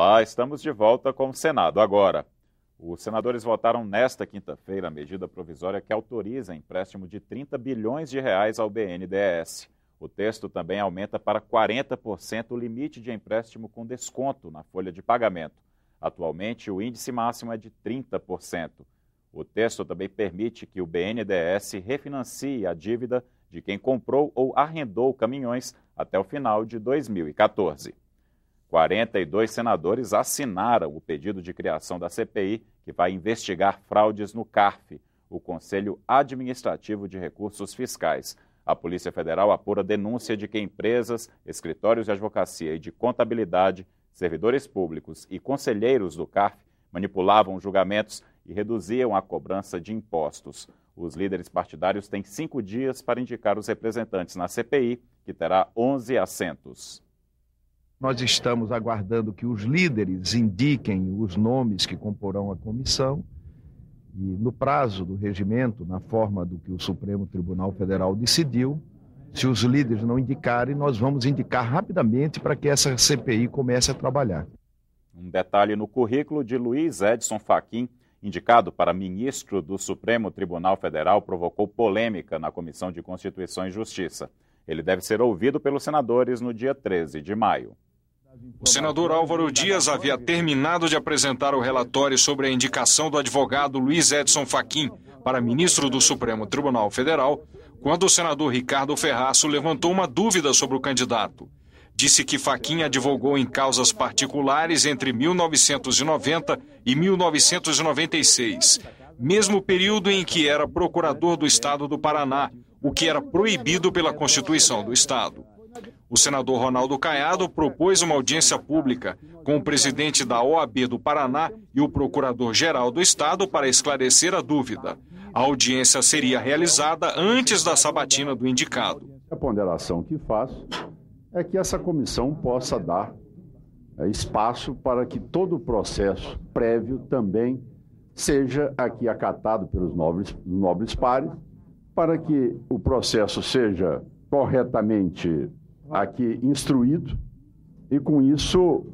Olá, estamos de volta com o Senado agora. Os senadores votaram nesta quinta-feira a medida provisória que autoriza empréstimo de 30 bilhões de reais ao BNDES. O texto também aumenta para 40% o limite de empréstimo com desconto na folha de pagamento. Atualmente, o índice máximo é de 30%. O texto também permite que o BNDES refinancie a dívida de quem comprou ou arrendou caminhões até o final de 2014. 42 senadores assinaram o pedido de criação da CPI, que vai investigar fraudes no CARF, o Conselho Administrativo de Recursos Fiscais. A Polícia Federal apura denúncia de que empresas, escritórios de advocacia e de contabilidade, servidores públicos e conselheiros do CARF manipulavam julgamentos e reduziam a cobrança de impostos. Os líderes partidários têm 5 dias para indicar os representantes na CPI, que terá 11 assentos. Nós estamos aguardando que os líderes indiquem os nomes que comporão a comissão e, no prazo do regimento, na forma do que o Supremo Tribunal Federal decidiu, se os líderes não indicarem, nós vamos indicar rapidamente para que essa CPI comece a trabalhar. Um detalhe no currículo de Luiz Edson Fachin, indicado para ministro do Supremo Tribunal Federal, provocou polêmica na Comissão de Constituição e Justiça. Ele deve ser ouvido pelos senadores no dia 13 de maio. O senador Álvaro Dias havia terminado de apresentar o relatório sobre a indicação do advogado Luiz Edson Fachin para ministro do Supremo Tribunal Federal, quando o senador Ricardo Ferraço levantou uma dúvida sobre o candidato. Disse que Fachin advogou em causas particulares entre 1990 e 1996, mesmo período em que era procurador do Estado do Paraná, o que era proibido pela Constituição do Estado. O senador Ronaldo Caiado propôs uma audiência pública com o presidente da OAB do Paraná e o procurador-geral do Estado para esclarecer a dúvida. A audiência seria realizada antes da sabatina do indicado. A ponderação que faço é que essa comissão possa dar espaço para que todo o processo prévio também seja aqui acatado pelos nobres pares, para que o processo seja corretamente aqui instruído e, com isso,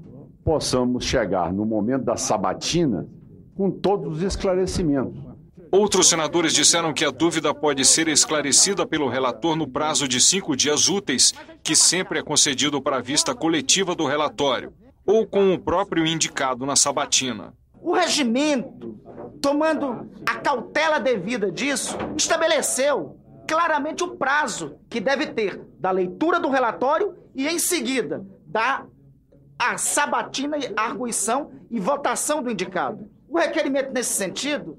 possamos chegar no momento da sabatina com todos os esclarecimentos. Outros senadores disseram que a dúvida pode ser esclarecida pelo relator no prazo de 5 dias úteis, que sempre é concedido para a vista coletiva do relatório, ou com o próprio indicado na sabatina. O regimento, tomando a cautela devida disso, estabeleceu claramente o prazo que deve ter da leitura do relatório e, em seguida, a sabatina, a arguição e votação do indicado. O requerimento, nesse sentido,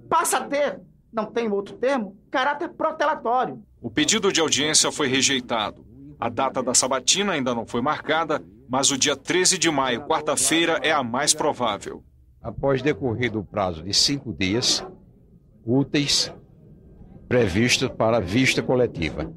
passa a ter, não tem outro termo, caráter protelatório. O pedido de audiência foi rejeitado. A data da sabatina ainda não foi marcada, mas o dia 13 de maio, quarta-feira, é a mais provável. Após decorrido o prazo de 5 dias úteis, previsto para vista coletiva.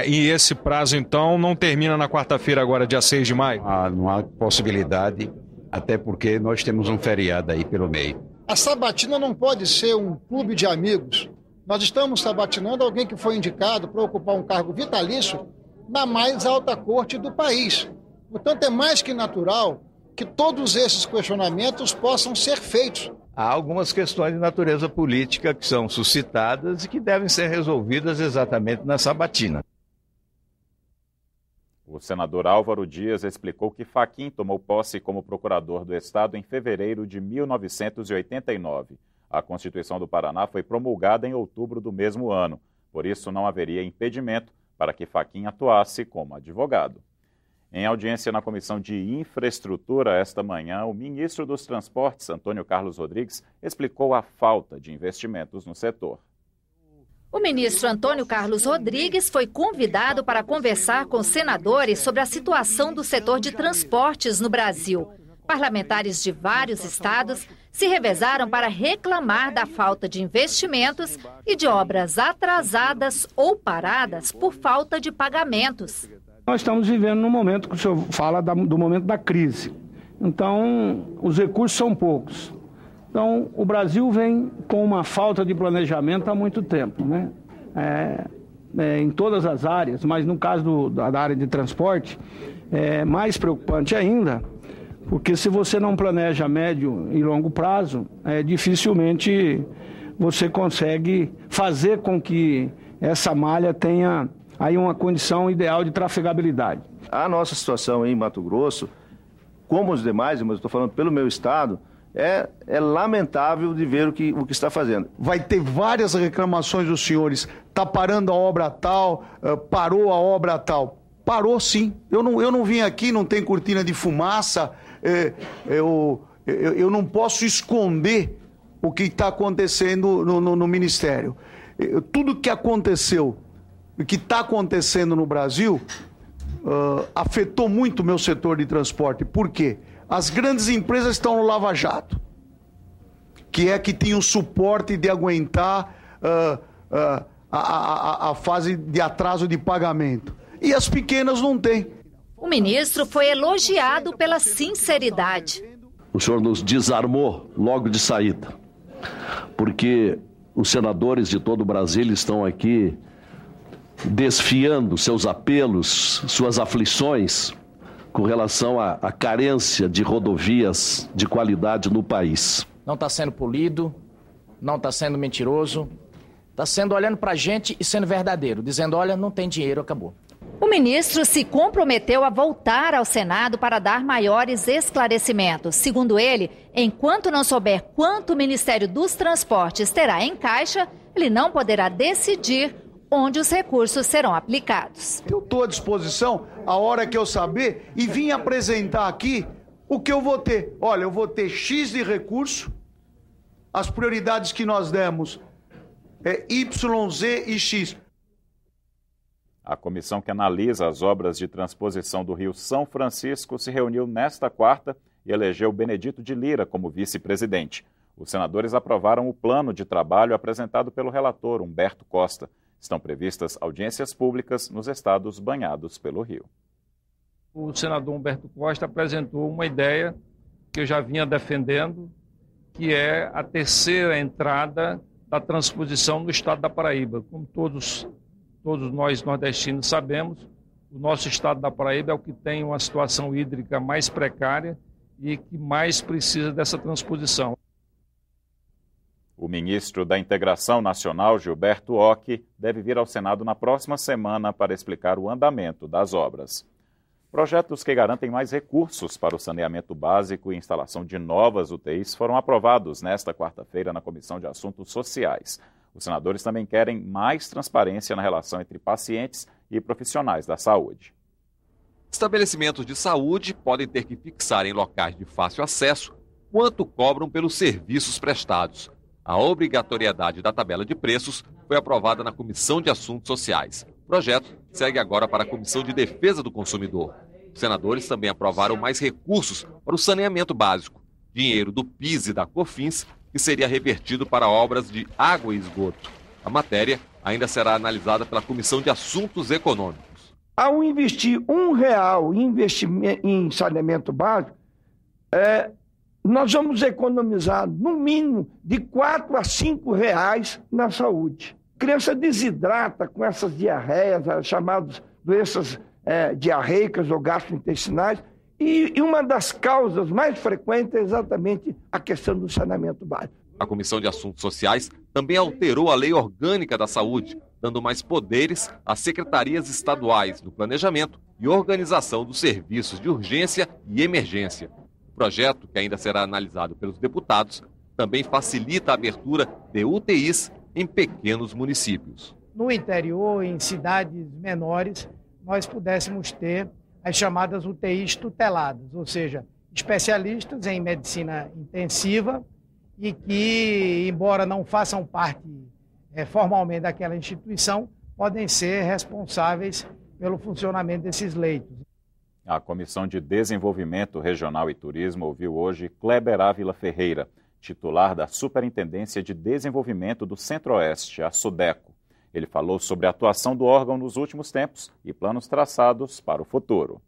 E esse prazo, então, não termina na quarta-feira, agora, dia 6 de maio? Não há possibilidade, até porque nós temos um feriado aí pelo meio. A sabatina não pode ser um clube de amigos. Nós estamos sabatinando alguém que foi indicado para ocupar um cargo vitalício na mais alta corte do país. Portanto, é mais que natural que todos esses questionamentos possam ser feitos. Há algumas questões de natureza política que são suscitadas e que devem ser resolvidas exatamente na sabatina. O senador Álvaro Dias explicou que Fachin tomou posse como procurador do Estado em fevereiro de 1989. A Constituição do Paraná foi promulgada em outubro do mesmo ano. Por isso, não haveria impedimento para que Fachin atuasse como advogado. Em audiência na Comissão de Infraestrutura esta manhã, o ministro dos Transportes, Antônio Carlos Rodrigues, explicou a falta de investimentos no setor. O ministro Antônio Carlos Rodrigues foi convidado para conversar com senadores sobre a situação do setor de transportes no Brasil. Parlamentares de vários estados se revezaram para reclamar da falta de investimentos e de obras atrasadas ou paradas por falta de pagamentos. Nós estamos vivendo num momento que o senhor fala do momento da crise. Então, os recursos são poucos. Então, o Brasil vem com uma falta de planejamento há muito tempo, né? Em todas as áreas, mas no caso da área de transporte, é mais preocupante ainda, Porque se você não planeja a médio e longo prazo, dificilmente você consegue fazer com que essa malha tenha aí uma condição ideal de trafegabilidade. A nossa situação em Mato Grosso, como os demais, mas estou falando pelo meu estado, é lamentável de ver o que está fazendo. Vai ter várias reclamações dos senhores. Está parando a obra tal, parou a obra tal. Parou sim. Eu não vim aqui, não tem cortina de fumaça. Eu não posso esconder o que está acontecendo no Ministério. Tudo que aconteceu, o que está acontecendo no Brasil, afetou muito o meu setor de transporte. Por quê? As grandes empresas estão no Lava Jato, que tinham suporte de aguentar a fase de atraso de pagamento. E as pequenas não têm. O ministro foi elogiado pela sinceridade. O senhor nos desarmou logo de saída, porque os senadores de todo o Brasil estão aqui desfiando seus apelos, suas aflições com relação à carência de rodovias de qualidade no país. Não está sendo polido, não está sendo mentiroso, está sendo olhando para a gente e sendo verdadeiro, dizendo, olha, não tem dinheiro, acabou. O ministro se comprometeu a voltar ao Senado para dar maiores esclarecimentos. Segundo ele, enquanto não souber quanto o Ministério dos Transportes terá em caixa, ele não poderá decidir onde os recursos serão aplicados. Eu estou à disposição, a hora que eu saber, e vim apresentar aqui o que eu vou ter. Olha, eu vou ter X de recurso, as prioridades que nós demos é Y, Z e X. A comissão que analisa as obras de transposição do Rio São Francisco se reuniu nesta quarta e elegeu Benedito de Lira como vice-presidente. Os senadores aprovaram o plano de trabalho apresentado pelo relator Humberto Costa. Estão previstas audiências públicas nos estados banhados pelo rio. O senador Humberto Costa apresentou uma ideia que eu já vinha defendendo, que é a terceira entrada da transposição no estado da Paraíba. Como todos nós nordestinos sabemos, o nosso estado da Paraíba é o que tem uma situação hídrica mais precária e que mais precisa dessa transposição. O ministro da Integração Nacional, Gilberto Ock, deve vir ao Senado na próxima semana para explicar o andamento das obras. Projetos que garantem mais recursos para o saneamento básico e instalação de novas UTIs foram aprovados nesta quarta-feira na Comissão de Assuntos Sociais. Os senadores também querem mais transparência na relação entre pacientes e profissionais da saúde. Estabelecimentos de saúde podem ter que fixar em locais de fácil acesso quanto cobram pelos serviços prestados. A obrigatoriedade da tabela de preços foi aprovada na Comissão de Assuntos Sociais. O projeto segue agora para a Comissão de Defesa do Consumidor. Os senadores também aprovaram mais recursos para o saneamento básico, dinheiro do PIS e da COFINS, que seria revertido para obras de água e esgoto. A matéria ainda será analisada pela Comissão de Assuntos Econômicos. Ao investir R$1 em saneamento básico, nós vamos economizar no mínimo de R$4 a R$5 na saúde. A criança desidrata com essas diarreias, as chamadas doenças diarreicas ou gastrointestinais, e uma das causas mais frequentes é exatamente a questão do saneamento básico. A Comissão de Assuntos Sociais também alterou a Lei Orgânica da Saúde, dando mais poderes às secretarias estaduais no planejamento e organização dos serviços de urgência e emergência. O projeto, que ainda será analisado pelos deputados, também facilita a abertura de UTIs em pequenos municípios. No interior, em cidades menores, nós pudéssemos ter as chamadas UTIs tuteladas, ou seja, especialistas em medicina intensiva e que, embora não façam parte formalmente daquela instituição, podem ser responsáveis pelo funcionamento desses leitos. A Comissão de Desenvolvimento Regional e Turismo ouviu hoje Kleber Ávila Ferreira, titular da Superintendência de Desenvolvimento do Centro-Oeste, a SUDECO. Ele falou sobre a atuação do órgão nos últimos tempos e planos traçados para o futuro.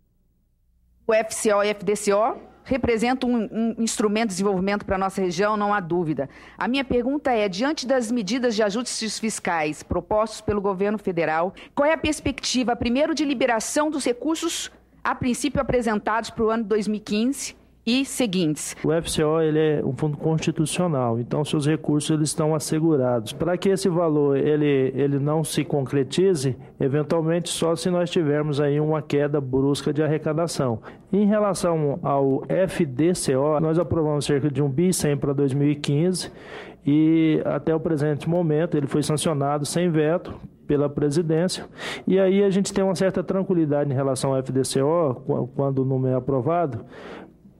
O FCO e FDCO representam um instrumento de desenvolvimento para a nossa região, não há dúvida. A minha pergunta é, diante das medidas de ajustes fiscais propostos pelo governo federal, qual é a perspectiva, primeiro, de liberação dos recursos, a princípio apresentados para o ano 2015, e seguintes. O FCO ele é um fundo constitucional, então seus recursos eles estão assegurados. Para que esse valor ele não se concretize, eventualmente só se nós tivermos aí uma queda brusca de arrecadação. Em relação ao FDCO, nós aprovamos cerca de 1,1 bilhão para 2015 e até o presente momento ele foi sancionado sem veto pela presidência, e aí a gente tem uma certa tranquilidade em relação ao FDCO quando o número é aprovado,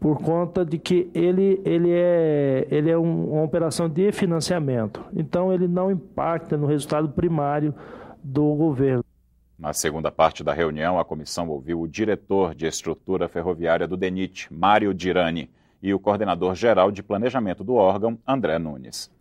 por conta de que ele é uma operação de financiamento, então ele não impacta no resultado primário do governo. Na segunda parte da reunião, a comissão ouviu o diretor de estrutura ferroviária do DENIT, Mário Dirani, e o coordenador-geral de planejamento do órgão, André Nunes.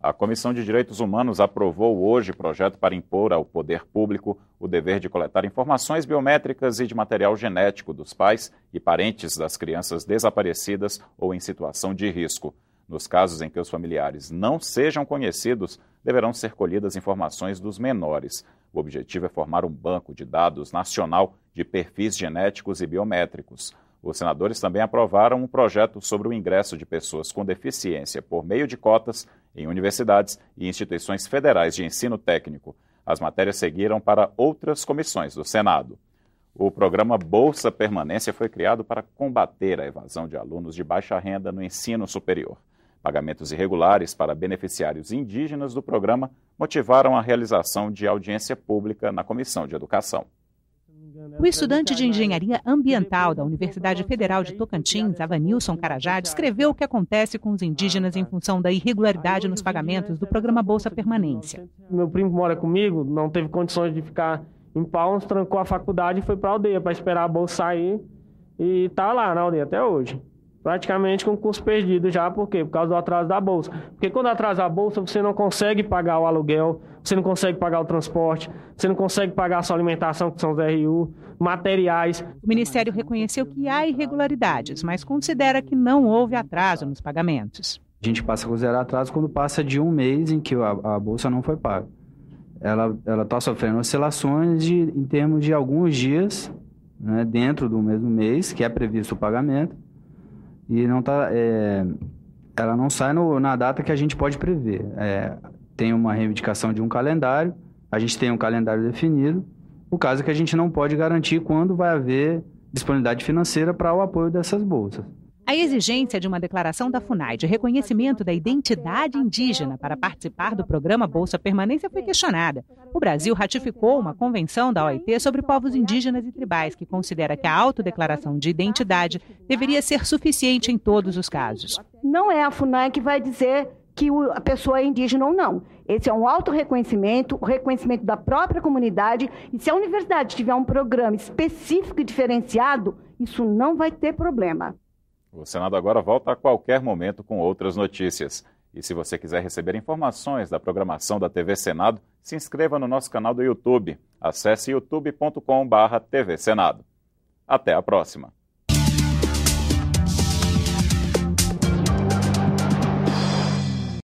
A Comissão de Direitos Humanos aprovou hoje projeto para impor ao poder público o dever de coletar informações biométricas e de material genético dos pais e parentes das crianças desaparecidas ou em situação de risco. Nos casos em que os familiares não sejam conhecidos, deverão ser colhidas informações dos menores. O objetivo é formar um banco de dados nacional de perfis genéticos e biométricos. Os senadores também aprovaram um projeto sobre o ingresso de pessoas com deficiência por meio de cotas em universidades e instituições federais de ensino técnico. As matérias seguiram para outras comissões do Senado. O programa Bolsa Permanência foi criado para combater a evasão de alunos de baixa renda no ensino superior. Pagamentos irregulares para beneficiários indígenas do programa motivaram a realização de audiência pública na Comissão de Educação. O estudante de Engenharia Ambiental da Universidade Federal de Tocantins, Avanilson Carajá, descreveu o que acontece com os indígenas em função da irregularidade nos pagamentos do programa Bolsa Permanência. Meu primo mora comigo, não teve condições de ficar em Palmas, trancou a faculdade e foi para a aldeia para esperar a bolsa sair e está lá na aldeia até hoje. Praticamente com curso perdido já, por quê? Por causa do atraso da bolsa. Porque quando atrasa a bolsa, você não consegue pagar o aluguel, você não consegue pagar o transporte, você não consegue pagar a sua alimentação, que são os RU, materiais. O Ministério reconheceu que há irregularidades, mas considera que não houve atraso nos pagamentos. A gente passa a considerar atraso quando passa de um mês em que a bolsa não foi paga. Ela está sofrendo oscilações em termos de alguns dias, né, dentro do mesmo mês, que é previsto o pagamento. E não ela não sai na data que a gente pode prever. Tem uma reivindicação de um calendário, a gente tem um calendário definido, o caso é que a gente não pode garantir quando vai haver disponibilidade financeira para o apoio dessas bolsas. A exigência de uma declaração da FUNAI de reconhecimento da identidade indígena para participar do programa Bolsa Permanência foi questionada. O Brasil ratificou uma convenção da OIT sobre povos indígenas e tribais que considera que a autodeclaração de identidade deveria ser suficiente em todos os casos. Não é a FUNAI que vai dizer que a pessoa é indígena ou não. Esse é um autorreconhecimento, o reconhecimento da própria comunidade, e se a universidade tiver um programa específico e diferenciado, isso não vai ter problema. O Senado agora volta a qualquer momento com outras notícias. E se você quiser receber informações da programação da TV Senado, se inscreva no nosso canal do YouTube. Acesse youtube.com/TV Senado. Até a próxima.